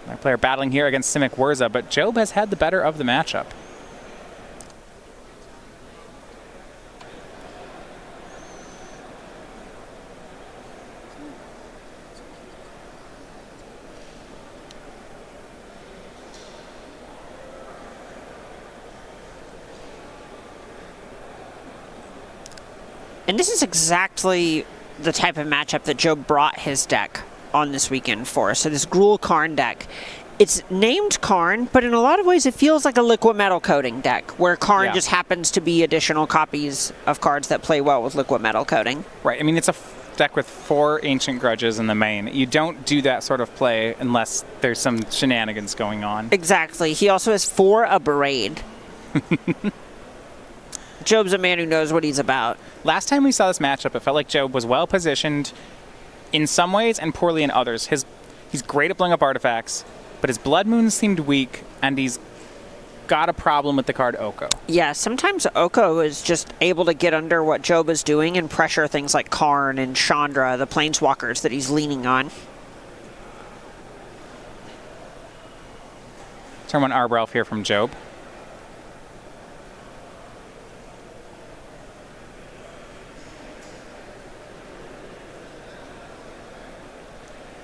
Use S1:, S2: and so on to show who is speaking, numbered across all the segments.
S1: Our player battling here against Simic Wurza, but Job has had the better of the matchup.
S2: And this is exactly the type of matchup that Job brought his deck on this weekend for. So this Gruul Karn deck, it's named Karn, but in a lot of ways it feels like a liquid metal coating deck, where Karn just happens to be additional copies of cards that play well with liquid metal coating.
S1: Right. I mean, it's a deck with 4 Ancient Grudges in the main. You don't do that sort of play unless there's some shenanigans going on.
S2: Exactly. He also has 4 Abrade. Job's a man who knows what he's about.
S1: Last time we saw this matchup, it felt like Job was well positioned in some ways and poorly in others. He's great at blowing up artifacts, but his Blood Moon seemed weak, and he's got a problem with the card Oko.
S2: Yeah, sometimes Oko is just able to get under what Job is doing and pressure things like Karn and Chandra, the planeswalkers that he's leaning on.
S1: Turn 1 Arbor Elf here from Job.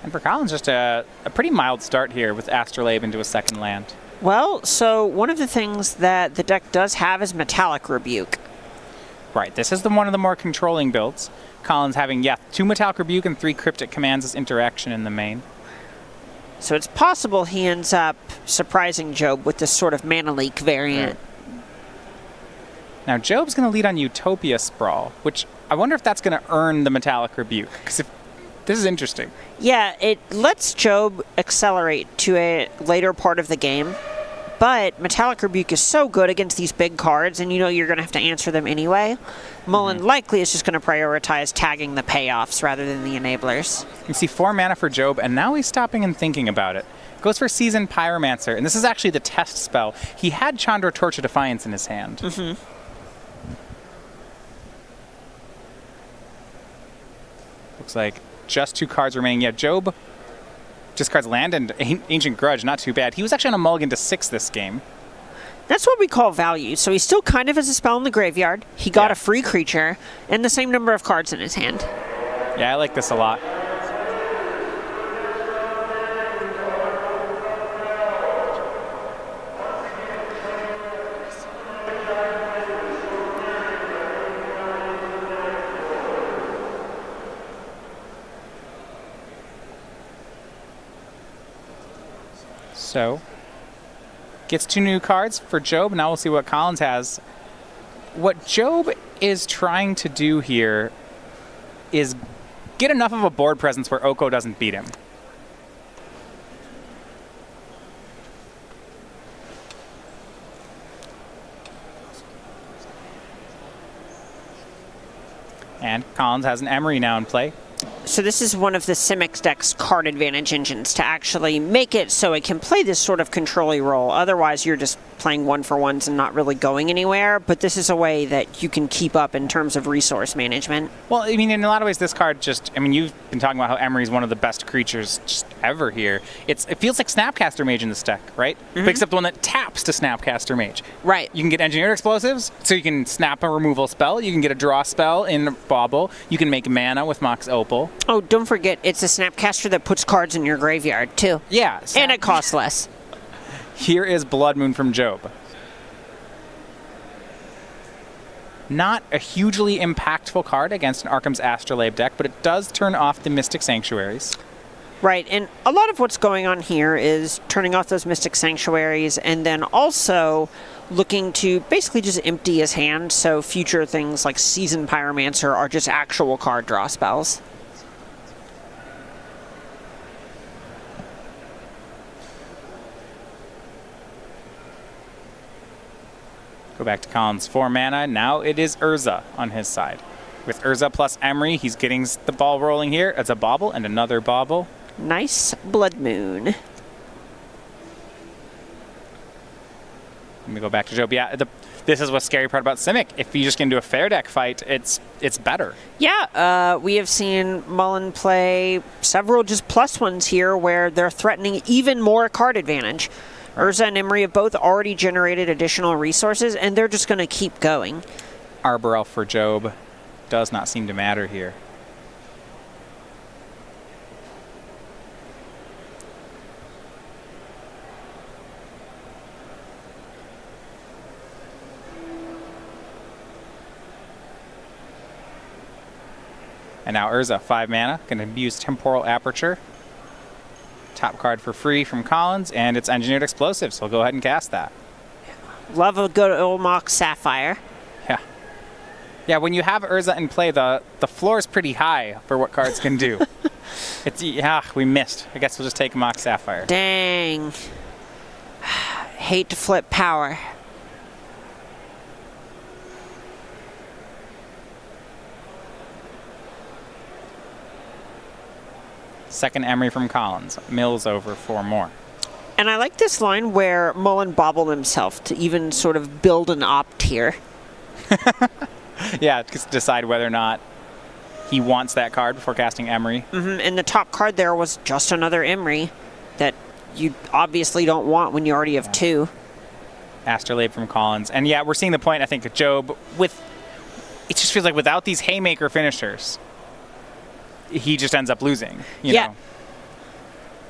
S1: And for Collins, just a pretty mild start here with Astrolabe into a second land.
S2: Well, so one of the things that the deck does have is Metallic Rebuke.
S1: Right, this is one of the more controlling builds. Collins having, 2 Metallic Rebuke and 3 Cryptic Commands as interaction in the main.
S2: So it's possible he ends up surprising Job with this sort of Mana Leak variant.
S1: Now, Job's going to lead on Utopia Sprawl, which I wonder if that's going to earn the Metallic Rebuke, because this is interesting.
S2: Yeah, it lets Job accelerate to a later part of the game, but Metallic Rebuke is so good against these big cards, and you know you're going to have to answer them anyway. Mullen likely is just going to prioritize tagging the payoffs rather than the enablers.
S1: You see 4 mana for Job, and now he's stopping and thinking about it. Goes for Seasoned Pyromancer, and this is actually the test spell. He had Chandra Torch of Defiance in his hand. Looks like just 2 cards remaining. Yeah, Job discards land and Ancient Grudge, not too bad. He was actually on a mulligan to 6 this game.
S2: That's what we call value. So he still kind of has a spell in the graveyard. He got a free creature and the same number of cards in his hand.
S1: Yeah, I like this a lot. So, gets 2 new cards for Job. Now we'll see what Collins has. What Job is trying to do here is get enough of a board presence where Oko doesn't beat him. And Collins has an Emery now in play.
S2: So this is one of the Simic deck's card advantage engines to actually make it so it can play this sort of control-y role. Otherwise, you're just playing 1-for-1s and not really going anywhere. But this is a way that you can keep up in terms of resource management.
S1: Well, I mean, in a lot of ways, this card just, I mean, you've been talking about how Emery is one of the best creatures just ever here. It feels like Snapcaster Mage in this deck, right? Except the one that taps to Snapcaster Mage.
S2: Right.
S1: You can get Engineered Explosives, so you can snap a removal spell. You can get a draw spell in Bauble. You can make mana with Mox Opal.
S2: Oh, don't forget, it's a Snapcaster that puts cards in your graveyard, too.
S1: Yeah.
S2: And it costs less.
S1: Here is Blood Moon from Job. Not a hugely impactful card against an Arkham's Astrolabe deck, but it does turn off the Mystic Sanctuaries.
S2: Right, and a lot of what's going on here is turning off those Mystic Sanctuaries and then also looking to basically just empty his hand, so future things like Seasoned Pyromancer are just actual card draw spells.
S1: Go back to Collins' 4 mana. Now it is Urza on his side. With Urza plus Emery, he's getting the ball rolling here. It's a Bauble and another Bauble.
S2: Nice Blood Moon.
S1: Let me go back to Job. Yeah, this is what's scary part about Simic. If you just get into a fair deck fight, it's better.
S2: Yeah, we have seen Mullen play several just plus ones here where they're threatening even more card advantage. Urza and Emery have both already generated additional resources, and they're just going to keep going.
S1: Arbor Elf for Job does not seem to matter here. And now Urza, 5 mana, going to use Temporal Aperture. Top card for free from Collins, and it's Engineered Explosives, so we'll go ahead and cast that.
S2: Love a good old Mock Sapphire.
S1: Yeah. Yeah, when you have Urza in play, the floor is pretty high for what cards can do. We missed. I guess we'll just take Mock Sapphire.
S2: Dang. Hate to flip power.
S1: Second Emery from Collins. Mills over 4 more.
S2: And I like this line where Mullen bobbled himself to even sort of build an opt here.
S1: Yeah, just decide whether or not he wants that card before casting Emery.
S2: And the top card there was just another Emery that you obviously don't want when you already have 2.
S1: Astrolabe from Collins. And yeah, we're seeing the point, I think, of Job with... It just feels like without these Haymaker finishers, he just ends up losing. You know?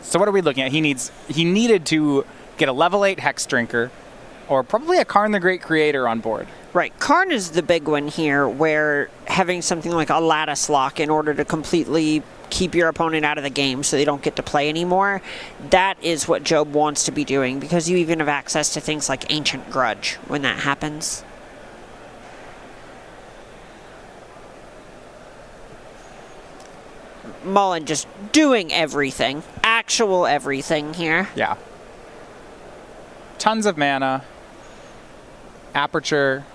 S1: So what are we looking at? He needed to get a level 8 Hex Drinker, or probably a Karn the Great Creator on board.
S2: Right. Karn is the big one here, where having something like a Lattice Lock in order to completely keep your opponent out of the game so they don't get to play anymore, that is what Job wants to be doing, because you even have access to things like Ancient Grudge when that happens. Mullen just doing everything. Actual everything here.
S1: Yeah. Tons of mana. Aperture.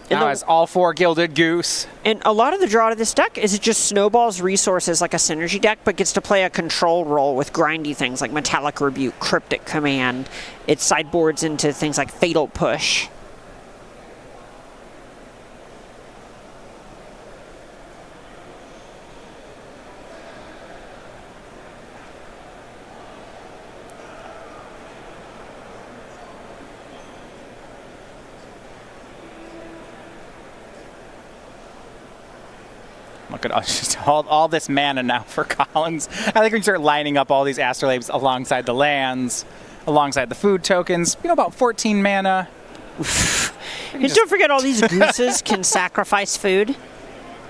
S1: Now has all 4 Gilded Goose.
S2: And a lot of the draw to this deck is it just snowballs resources like a synergy deck, but gets to play a control role with grindy things like Metallic Rebuke, Cryptic Command. It sideboards into things like Fatal Push.
S1: Look at just all this mana now for Collins. I think we can start lining up all these Astrolabes alongside the lands, alongside the food tokens. About 14 mana.
S2: And don't forget all these gooses can sacrifice food.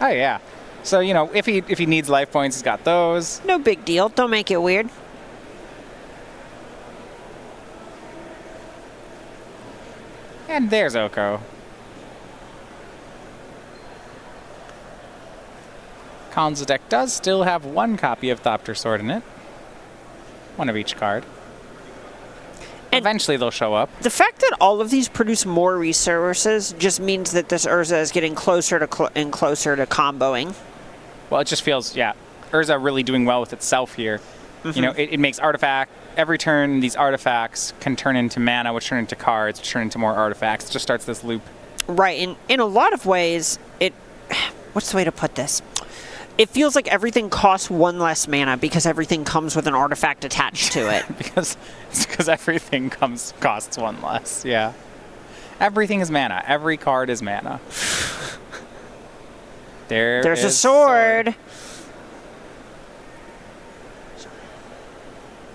S1: Oh yeah. So if he needs life points, he's got those.
S2: No big deal. Don't make it weird.
S1: And there's Oko. Collins' deck does still have 1 copy of Thopter Sword in it. 1 of each card. And eventually they'll show up.
S2: The fact that all of these produce more resources just means that this Urza is getting closer to and closer to comboing.
S1: Well, it just feels, Urza really doing well with itself here. It makes artifact. Every turn, these artifacts can turn into mana, which turn into cards, which turn into more artifacts. It just starts this loop.
S2: Right. And in a lot of ways, what's the way to put this? It feels like everything costs 1 less mana because everything comes with an artifact attached to it. because
S1: everything costs 1 less, yeah. Everything is mana. Every card is mana. There's
S2: a sword.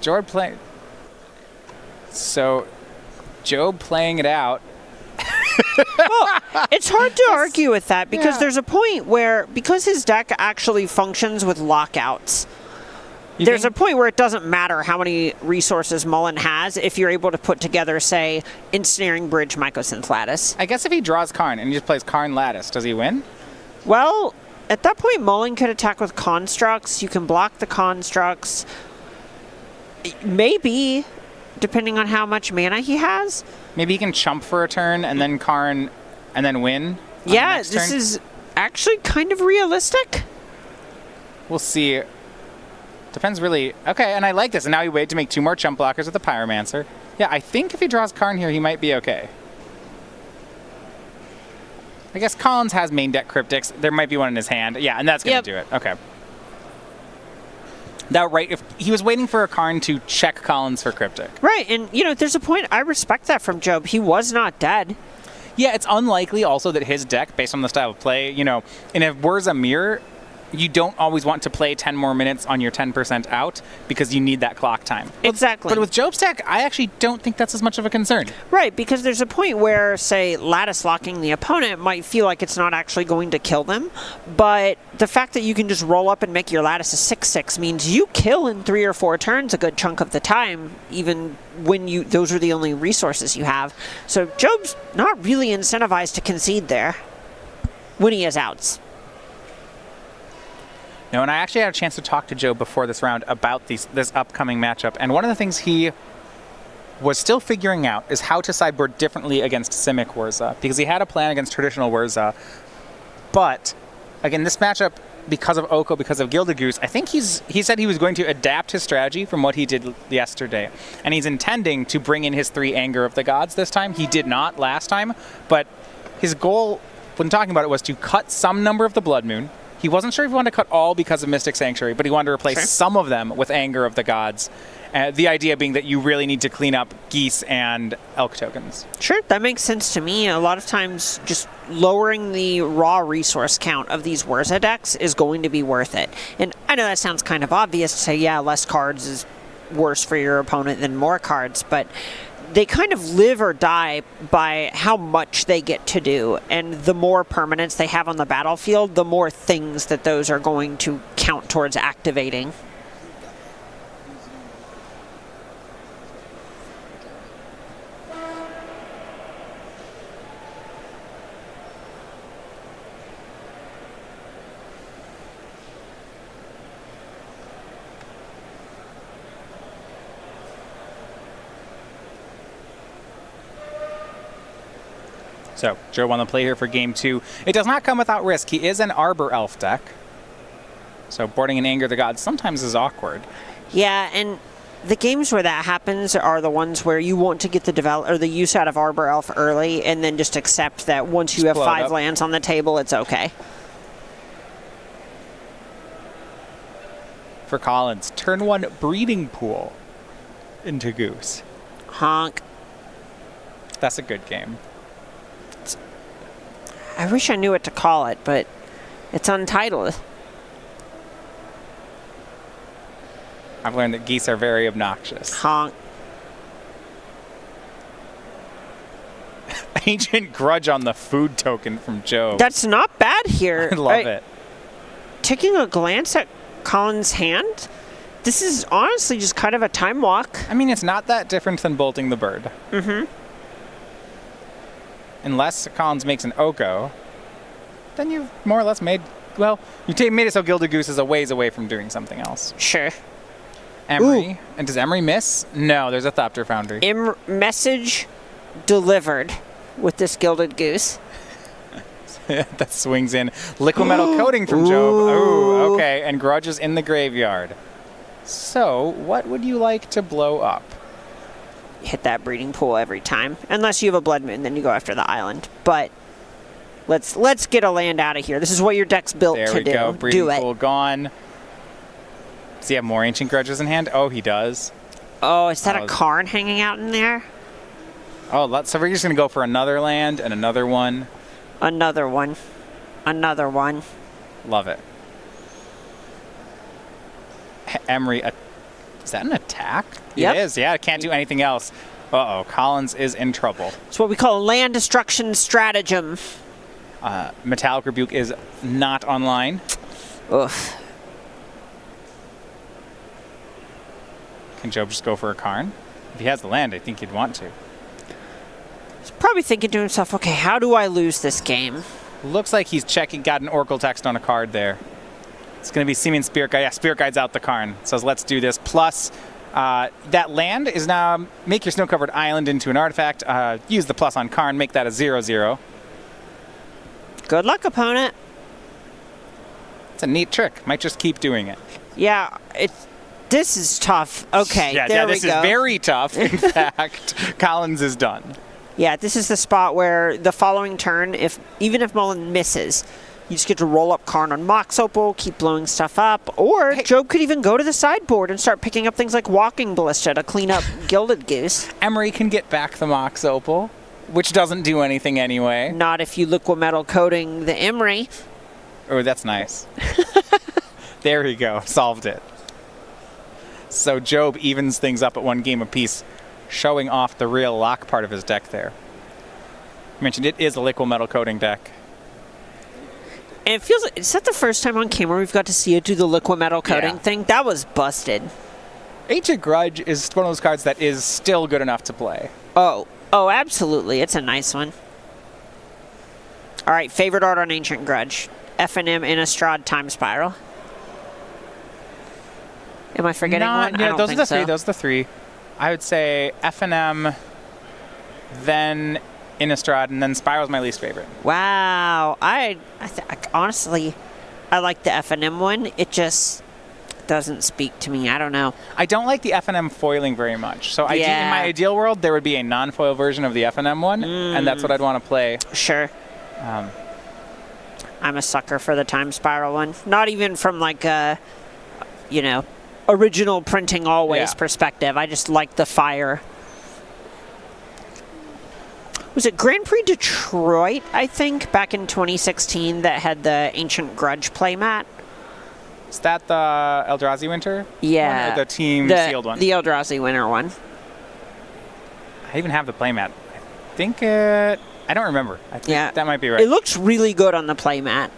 S1: Job playing it out.
S2: Well, it's hard to argue with that because there's a point where, because his deck actually functions with lockouts, there's a point where it doesn't matter how many resources Mullen has if you're able to put together, say, Ensnaring Bridge, Mycosynth Lattice.
S1: I guess if he draws Karn and he just plays Karn Lattice, does he win?
S2: Well, at that point, Mullen could attack with Constructs. You can block the Constructs. Maybe, depending on how much mana he has.
S1: Maybe he can chump for a turn and then Karn and then win.
S2: Yeah, this is actually kind of realistic.
S1: We'll see. Depends really. Okay, and I like this. And now we wait to make 2 more chump blockers with the Pyromancer. Yeah, I think if he draws Karn here, he might be okay. I guess Collins has main deck Cryptics. There might be one in his hand. Yeah, and that's going to do it. Okay. That right, if he was waiting for a Karn to check Collins for Cryptic.
S2: Right, and, there's a point, I respect that from Job. He was not dead.
S1: Yeah, it's unlikely also that his deck, based on the style of play, in a Wurza mirror, you don't always want to play 10 more minutes on your 10% out because you need that clock time.
S2: Exactly.
S1: But with Job's deck, I actually don't think that's as much of a concern.
S2: Right, because there's a point where, say, lattice locking the opponent might feel like it's not actually going to kill them, but the fact that you can just roll up and make your lattice a 6/6 means you kill in 3 or 4 turns a good chunk of the time, even when those are the only resources you have. So Job's not really incentivized to concede there when he has outs.
S1: No, and I actually had a chance to talk to Joe before this round about this upcoming matchup, and one of the things he was still figuring out is how to sideboard differently against Simic Wurza, because he had a plan against traditional Wurza, but again, this matchup, because of Oko, because of Gilded Goose, I think he said he was going to adapt his strategy from what he did yesterday, and he's intending to bring in his 3 Anger of the Gods this time. He did not last time, but his goal when talking about it was to cut some number of the Blood Moon. He wasn't sure if he wanted to cut all because of Mystic Sanctuary, but he wanted to replace some of them with Anger of the Gods. The idea being that you really need to clean up Geese and Elk tokens.
S2: Sure, that makes sense to me. A lot of times just lowering the raw resource count of these Wurza decks is going to be worth it. And I know that sounds kind of obvious to say, yeah, less cards is worse for your opponent than more cards, but they kind of live or die by how much they get to do, and the more permanents they have on the battlefield, the more things that those are going to count towards activating.
S1: So, Joe won the play here for game 2. It does not come without risk. He is an Arbor Elf deck. So, boarding an Anger of the Gods sometimes is awkward.
S2: Yeah, and the games where that happens are the ones where you want to get the use out of Arbor Elf early and then just accept that once you have 5 lands on the table, it's okay.
S1: For Collins, turn 1 Breeding Pool into Goose.
S2: Honk.
S1: That's a good game.
S2: I wish I knew what to call it, but it's untitled.
S1: I've learned that geese are very obnoxious.
S2: Honk.
S1: Ancient Grudge on the food token from Joe.
S2: That's not bad here.
S1: I love it.
S2: Taking a glance at Colin's hand, this is honestly just kind of a time walk.
S1: I mean, it's not that different than bolting the bird.
S2: Mm-hmm.
S1: Unless Collins makes an Oko, then you've more or less made, well, made it so Gilded Goose is a ways away from doing something else.
S2: Sure.
S1: Emery.
S2: Ooh.
S1: And does Emery miss? No, there's a Thopter Foundry.
S2: Message delivered with this Gilded Goose.
S1: That swings in. Liquid Metal Coating from Job. Ooh, okay. And Grudge is in the graveyard. So, what would you like to blow up?
S2: Hit that Breeding Pool every time. Unless you have a Blood Moon, then you go after the island. But let's get a land out of here. This is what your deck's built to do.
S1: There we go. Breeding
S2: do
S1: Pool
S2: it.
S1: gone. Does he have more Ancient Grudges in hand? Oh, he does.
S2: Oh, is that a Karn hanging out in there?
S1: Oh, so we're just going to go for another land and another one.
S2: Another one. Another one.
S1: Love it. Emery, is that an attack?
S2: Yep.
S1: It is, yeah. It can't do anything else. Uh-oh, Collins is in trouble.
S2: It's what we call a land destruction stratagem.
S1: Metallic Rebuke is not online.
S2: Oof.
S1: Can Job just go for a Karn? If he has the land, I think he'd want to.
S2: He's probably thinking to himself, okay, how do I lose this game?
S1: Looks like he's got an Oracle text on a card there. It's going to be Seeming Spirit Guide. Yeah, Spirit Guide's out the Karn. Says, let's do this. Plus, that land is now, make your snow-covered island into an artifact. Use the plus on Karn. Make that a 0/0.
S2: Good luck, opponent.
S1: It's a neat trick. Might just keep doing it.
S2: Yeah, it's This is tough. Okay,
S1: Yeah,
S2: there we
S1: this
S2: go.
S1: is very tough. In fact, Collins is done.
S2: Yeah, this is the spot where the following turn, even if Mullen misses, you just get to roll up Karn on Mox Opal, keep blowing stuff up, or Job could even go to the sideboard and start picking up things like Walking Ballista to clean up Gilded Goose.
S1: Emery can get back the Mox Opal, which doesn't do anything anyway.
S2: Not if you liquimetal coating the Emery.
S1: Oh, that's nice. There we go. Solved it. So Job evens things up at 1 game apiece, showing off the real lock part of his deck there. I mentioned it is a liquid metal coating deck.
S2: And it feels like, is that the first time on camera we've got to see it do the liquimetal coating thing? That was busted.
S1: Ancient Grudge is one of those cards that is still good enough to play.
S2: Oh, absolutely. It's a nice one. All right, favorite art on Ancient Grudge. F&M Innistrad Time Spiral. Am I forgetting one?
S1: Yeah,
S2: I don't
S1: those
S2: think
S1: are the
S2: so.
S1: three. Those are the three. I would say F&M, then Innistrad, and then Spiral's my least favorite.
S2: Wow. Honestly, I like the F&M one. It just doesn't speak to me. I don't know.
S1: I don't like the F&M foiling very much. So in
S2: Yeah.
S1: my ideal world, there would be a non-foil version of the F&M one, and that's what I'd want to play.
S2: Sure. I'm a sucker for the Time Spiral one. Not even from like a, original printing always perspective. I just like the fire. Was it Grand Prix Detroit, I think, back in 2016 that had the Ancient Grudge playmat?
S1: Is that the Eldrazi Winter?
S2: Yeah.
S1: One, or the team sealed one?
S2: The Eldrazi Winter one.
S1: I even have the playmat. I think I don't remember. I think that might be right.
S2: It looks really good on the playmat.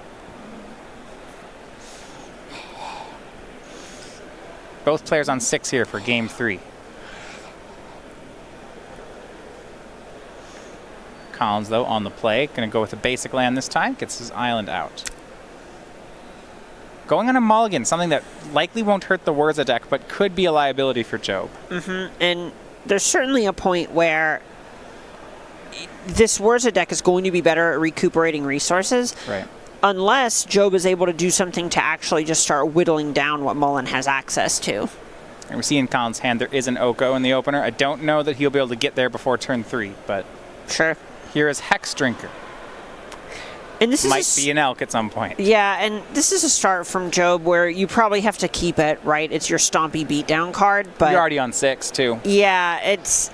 S1: Both players on 6 here for game 3. Collins, though, on the play. Going to go with a basic land this time. Gets his island out. Going on a mulligan, something that likely won't hurt the Wurza deck, but could be a liability for Job.
S2: And there's certainly a point where this Wurza deck is going to be better at recuperating resources.
S1: Right.
S2: Unless Job is able to do something to actually just start whittling down what Mullen has access to.
S1: And we see in Collins' hand there is an Oko in the opener. I don't know that he'll be able to get there before turn 3, but
S2: sure.
S1: Here is Hex Drinker.
S2: And this
S1: might be an elk at some point.
S2: Yeah, and this is a start from Job where you probably have to keep it, right? It's your stompy beatdown card, but
S1: you're already on 6 too.
S2: Yeah, it's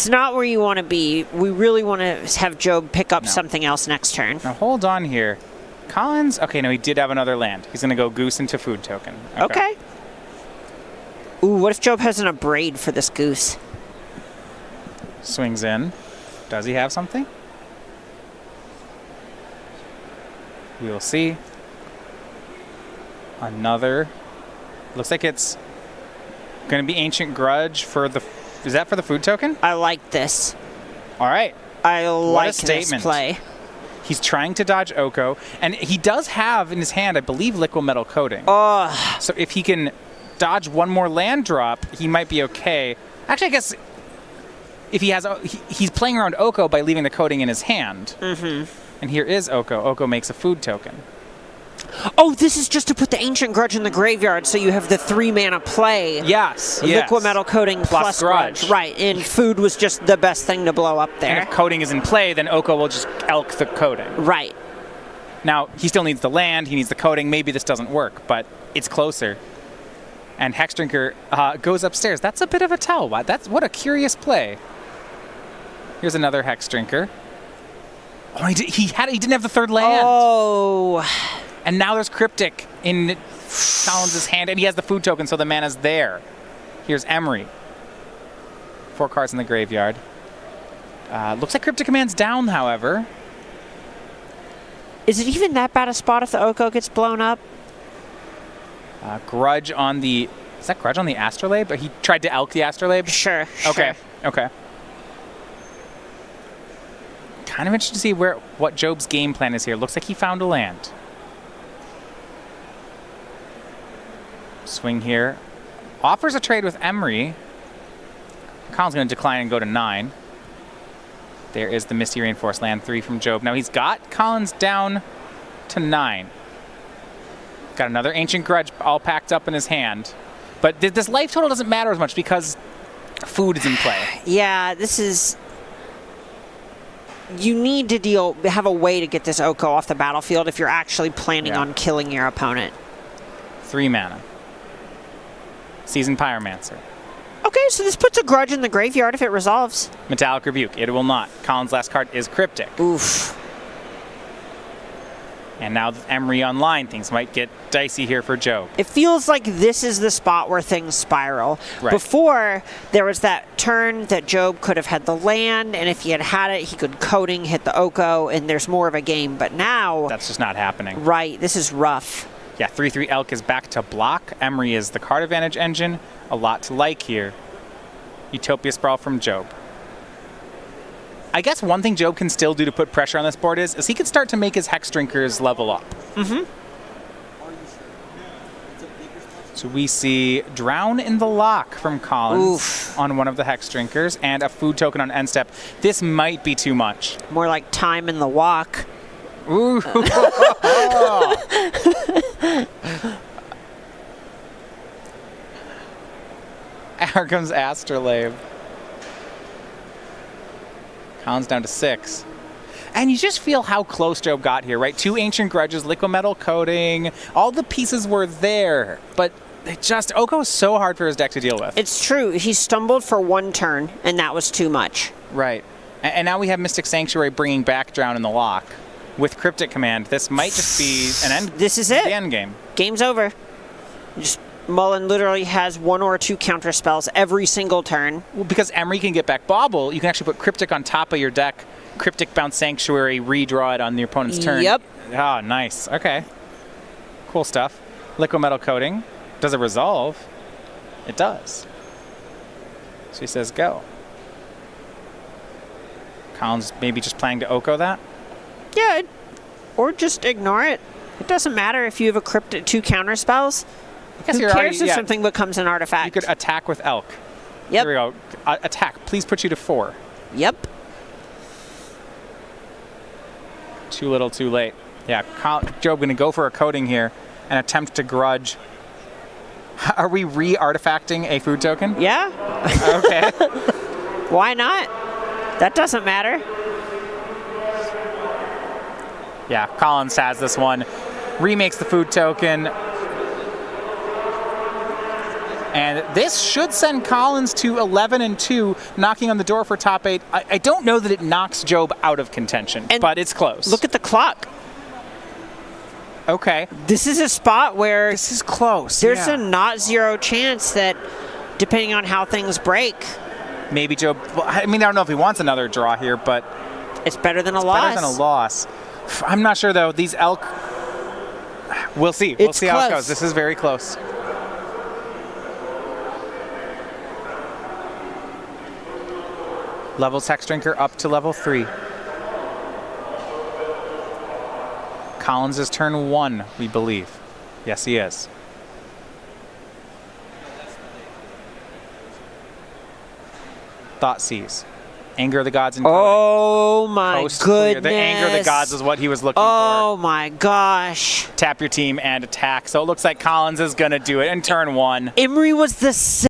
S2: not where you want to be. We really want to have Job pick up something else next turn.
S1: Now hold on here. Collins, okay, no, he did have another land. He's going to go Goose into Food Token.
S2: Okay. Ooh, what if Job has an Abrade for this Goose?
S1: Swings in. Does he have something? We will see. Another. Looks like it's going to be Ancient Grudge for the... Is that for the Food Token?
S2: I like this.
S1: All right.
S2: I like
S1: this
S2: play.
S1: He's trying to dodge Oko, and he does have in his hand, I believe, Liquid Metal Coating.
S2: Oh.
S1: So if he can dodge one more land drop, he might be okay. Actually, I guess if he has, he's playing around Oko by leaving the coating in his hand.
S2: Mm-hmm.
S1: And here is Oko. Oko makes a Food Token.
S2: Oh, this is just to put the Ancient Grudge in the graveyard so you have the 3-mana play.
S1: Yes.
S2: Liquid Metal Coating plus Grudge. Right, and food was just the best thing to blow up there.
S1: And if coating is in play, then Oko will just elk the coating.
S2: Right.
S1: Now, he still needs the land, he needs the coating. Maybe this doesn't work, but it's closer. And Hexdrinker goes upstairs. That's a bit of a tell. What a curious play. Here's another Hexdrinker. Oh, he didn't have the third land.
S2: Oh.
S1: And now there's Cryptic in Collins' hand, and he has the Food Token, so the mana's there. Here's Emery. 4 cards in the graveyard. Looks like Cryptic Command's down, however.
S2: Is it even that bad a spot if the Oko gets blown up?
S1: Grudge on the... Is that Grudge on the Astrolabe? He tried to elk the Astrolabe?
S2: Sure.
S1: Okay. Kind of interested to see what Job's game plan is here. Looks like he found a land. Swing here. Offers a trade with Emery. Collins going to decline and go to 9. There is the Misty Reinforced land 3 from Job. Now he's got Collins down to 9. Got another Ancient Grudge all packed up in his hand. But this life total doesn't matter as much because food is in play.
S2: Yeah, this is... You need to have a way to get this Oko off the battlefield if you're actually planning on killing your opponent.
S1: 3 mana. Seasoned Pyromancer.
S2: Okay, so this puts a Grudge in the graveyard if it resolves.
S1: Metallic Rebuke. It will not. Colin's last card is Cryptic.
S2: Oof.
S1: And now with Emery online, things might get dicey here for Joe.
S2: It feels like this is the spot where things spiral.
S1: Right.
S2: Before, there was that turn that Job could have had the land, and if he had it, he could coding, hit the Oko, and there's more of a game. But now...
S1: That's just not happening.
S2: Right, this is rough.
S1: Yeah, 3/3 Elk is back to block. Emery is the card advantage engine. A lot to like here. Utopia Sprawl from Job. I guess one thing Job can still do to put pressure on this board is he can start to make his Hex Drinkers level up.
S2: Mm-hmm.
S1: So we see Drown in the Lock from Collins
S2: Oof.
S1: on one of the Hex Drinkers and a food token on end step. This might be too much.
S2: More like Time in the Walk.
S1: Ooh. Here comes Astrolabe. Collins down to 6. And you just feel how close Job got here, right? 2 Ancient Grudges, Liquid Metal Coating, all the pieces were there, but Oko is so hard for his deck to deal with.
S2: It's true. He stumbled for 1 turn, and that was too much.
S1: Right. And now we have Mystic Sanctuary bringing back Drown in the Lock. With Cryptic Command, this might just be an end.
S2: This is it.
S1: The end game.
S2: Game's over. Just Mullen literally has 1 or 2 counter spells every single turn.
S1: Well, because Emery can get back Bauble, you can actually put Cryptic on top of your deck, Cryptic Bounce Sanctuary, redraw it on the opponent's turn.
S2: Yep.
S1: Oh, nice. Okay. Cool stuff. Liquid Metal Coating. Does it resolve? It does. So he says go. Collins maybe just planning to Oko that?
S2: Yeah, or just ignore it. It doesn't matter if you have a Cryptic 2 counter spells.
S1: Who
S2: cares if something becomes an artifact?
S1: You could attack with Elk.
S2: Yep.
S1: Here we go. Attack. Please put you to 4.
S2: Yep.
S1: Too little, too late. Yeah, Job going to go for a coding here and attempt to grudge. Are we re-artifacting a food token?
S2: Yeah.
S1: Okay.
S2: Why not? That doesn't matter.
S1: Yeah, Collins has this one. Remakes the food token. And this should send Collins to 11-2, knocking on the door for top 8. I don't know that it knocks Job out of contention, but it's close.
S2: Look at the clock.
S1: Okay.
S2: This is a spot where
S1: This is close.
S2: there's a not zero chance that, depending on how things break,
S1: Maybe Job... Well, I mean, I don't know if he wants another draw here, but...
S2: it's better than a loss.
S1: Better than a loss. I'm not sure, though. These Elk... We'll see. We'll see how it goes. This is very close. Levels Hex Drinker up to level 3. Collins is turn 1, we believe. Yes, he is. Thoughtseize. Anger of the Gods and
S2: Oh my goodness.
S1: The Anger of the Gods is what he was looking for.
S2: Oh my gosh.
S1: Tap your team and attack. So it looks like Collins is going to do it in turn 1.
S2: Emery was the